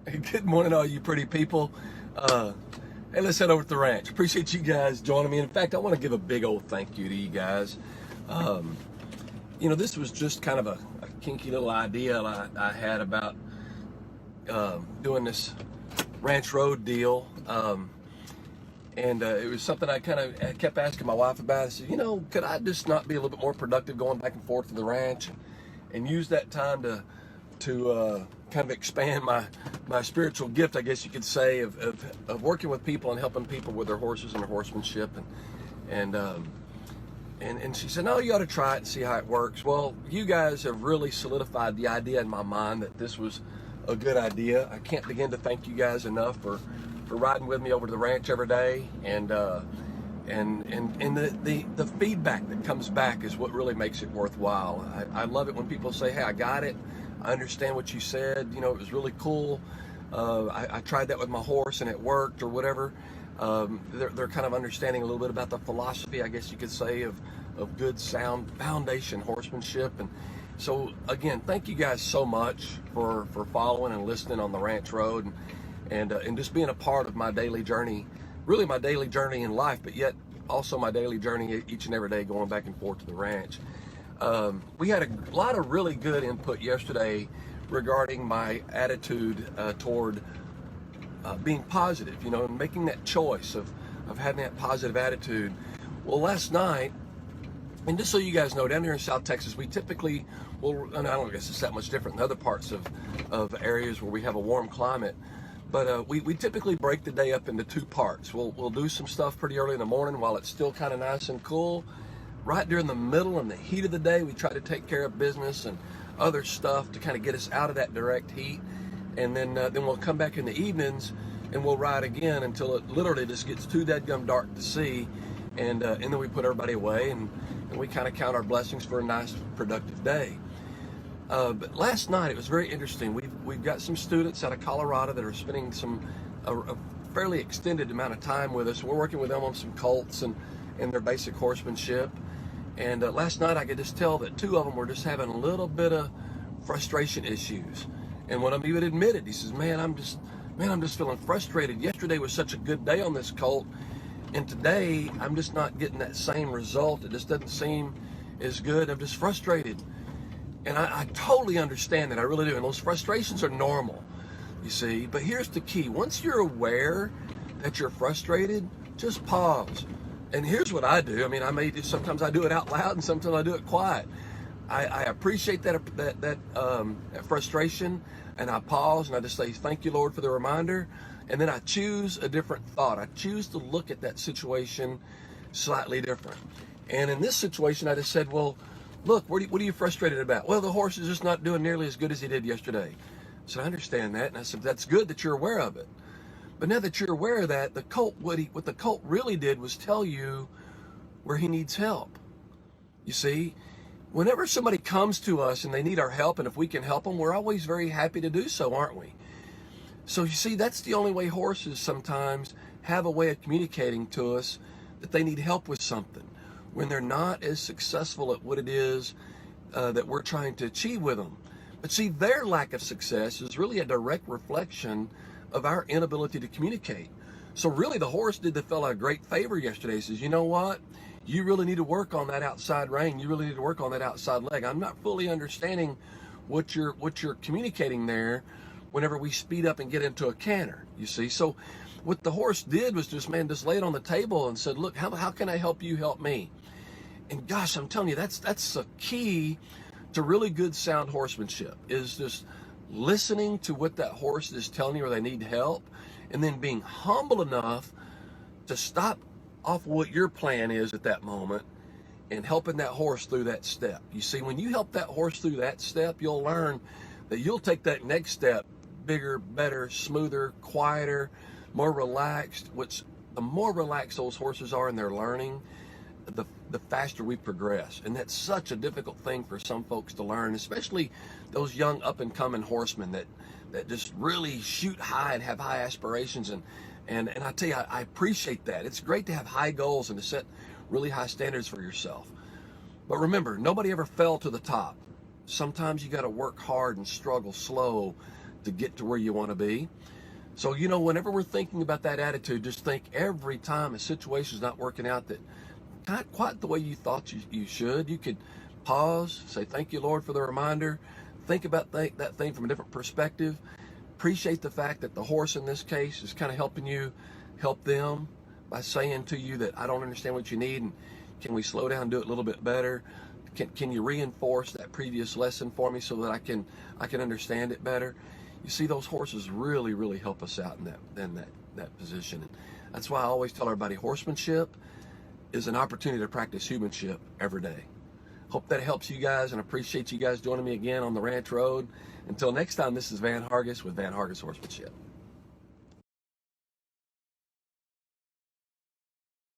Hey, good morning, all you pretty people. Hey, let's head over to the ranch. Appreciate you guys joining me. In fact, I want to give a big old thank you to you guys. Um, this was just kind of a kinky little idea I had about doing this Ranch Road deal. And it was something I kept asking my wife about. I said, could I just not be a little bit more productive going back and forth to the ranch and use that time to kind of expand my spiritual gift, I guess you could say, of working with people and helping people with their horses and their horsemanship. And she said, no, you ought to try it and see how it works. Well, you guys have really solidified the idea in my mind that this was a good idea. I can't begin to thank you guys enough for riding with me over to the ranch every day, and the feedback that comes back is what really makes it worthwhile. I love it when people say, hey, I got it. I understand what you said. It was really cool. I tried that with my horse and it worked, or whatever. They're kind of understanding a little bit about the philosophy, I guess you could say, of good, sound foundation horsemanship. And so, again, thank you guys so much for following and listening on the Ranch Road, and just being a part of my daily journey, really my daily journey in life, but yet also my daily journey each and every day going back and forth to the ranch. We had a lot of really good input yesterday regarding my attitude toward being positive, and making that choice of having that positive attitude. Well, last night, and just so you guys know, down here in South Texas, we typically, and I don't guess it's that much different than other parts of areas where we have a warm climate, but we typically break the day up into two parts. We'll do some stuff pretty early in the morning while it's still kind of nice and cool. Right during the middle and the heat of the day, we try to take care of business and other stuff to kind of get us out of that direct heat. And then we'll come back in the evenings and we'll ride again until it literally just gets too dadgum dark to see. And then we put everybody away and we kind of count our blessings for a nice, productive day. But last night it was very interesting. We've got some students out of Colorado that are spending a fairly extended amount of time with us. We're working with them on some colts and their basic horsemanship. And last night I could just tell that two of them were just having a little bit of frustration issues. And one of them even admitted, he says, man, I'm just feeling frustrated. Yesterday was such a good day on this colt, and today I'm just not getting that same result. It just doesn't seem as good. I'm just frustrated. And I totally understand that, I really do. And those frustrations are normal, you see. But here's the key. Once you're aware that you're frustrated, just pause. And here's what I do. I mean, sometimes I do it out loud and sometimes I do it quiet. I appreciate that frustration, and I pause and I just say, thank you, Lord, for the reminder. And then I choose a different thought. I choose to look at that situation slightly different. And in this situation, I just said, well, look, what are you frustrated about? Well, the horse is just not doing nearly as good as he did yesterday. So I understand that. And I said, that's good that you're aware of it. But now that you're aware of that, the colt, what the colt really did was tell you where he needs help. You see, whenever somebody comes to us and they need our help, and if we can help them, we're always very happy to do so, aren't we? So you see, that's the only way horses sometimes have a way of communicating to us that they need help with something, when they're not as successful at what it is that we're trying to achieve with them. But see, their lack of success is really a direct reflection of our inability to communicate. So really, the horse did the fella a great favor yesterday. He says, you know what? You really need to work on that outside rein. You really need to work on that outside leg. I'm not fully understanding what you're communicating there whenever we speed up and get into a canter, you see. So what the horse did was just lay it on the table and said, look, how can I help you help me? And gosh, I'm telling you, that's a key to really good, sound horsemanship, is just listening to what that horse is telling you where they need help, and then being humble enough to stop off what your plan is at that moment and helping that horse through that step. You see, when you help that horse through that step, you'll learn that you'll take that next step bigger, better, smoother, quieter, more relaxed. The more relaxed those horses are in their learning, the faster we progress. And that's such a difficult thing for some folks to learn, especially those young up-and-coming horsemen that just really shoot high and have high aspirations. And I tell you, I appreciate that. It's great to have high goals and to set really high standards for yourself. But remember, nobody ever fell to the top. Sometimes you got to work hard and struggle slow to get to where you want to be. So, whenever we're thinking about that attitude, just think every time a situation's not working out that not quite the way you thought you should, you could pause, say, thank you, Lord, for the reminder. Think about that thing from a different perspective. Appreciate the fact that the horse in this case is kind of helping you help them by saying to you that I don't understand what you need, and can we slow down and do it a little bit better? Can you reinforce that previous lesson for me so that I can understand it better? You see, those horses really, really help us out in that position. And that's why I always tell everybody horsemanship is an opportunity to practice humanship every day. Hope that helps you guys, and appreciate you guys joining me again on the Ranch Road. Until next time, this is Van Hargis with Van Hargis Horsemanship.